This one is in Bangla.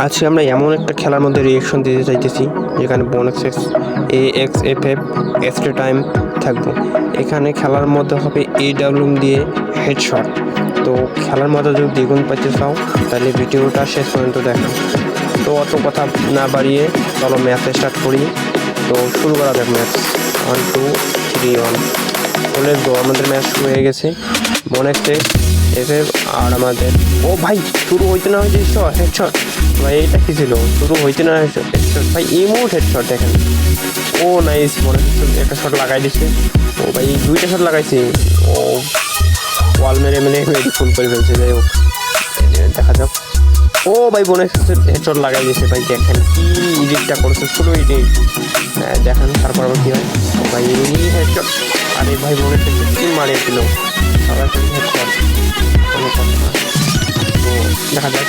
আজকে আমরা এমন একটা খেলার মধ্যে রিয়েকশন দিতে চাইতেছি যেখানে বোনাক্স AXFF এক্সট্রা টাইম থাকবো। এখানে খেলার মধ্যে হবে AW দিয়ে হেডশট। তো খেলার মধ্যে যদি দ্বিগুণ পাইতে চাও তাহলে ভিডিওটা শেষ পর্যন্ত দেখো। তো অত কথা না বাড়িয়ে চলো ম্যাচ স্টার্ট করি। তো শুরু করা যাক ম্যাচ। 1 2 3 1 বলে গো আমাদের ম্যাচ শুরু হয়ে গেছে। বোনাক্স FF আর আমাদের ও ভাই শুরু হইতে না হয়েছে হেডশট। ভাই এটা কি ছিল? শুরু হইতে না হেডশট ভাই, ইমোট হেডশট দেখেন। ও নাইস, মনে হচ্ছে একটা শট লাগাই দিছে। ও ভাই দুইটা শট লাগাইছে। ও ওয়াল মেরে মেরে ফুল করে ফেলছে। যাই হোক দেখা যাক। ও ভাই বোনের হেডশট লাগাই দিয়েছে। ভাই দেখেন কি এডিটটা করছে, শুরু এডিট। হ্যাঁ দেখেন তারপর আবার কি হয়। ও ভাই হেডশট। আরে ভাই বোনের কি মারিয়েছিল সবাই হেডশট। কোনো কথা না। তো দেখা যাক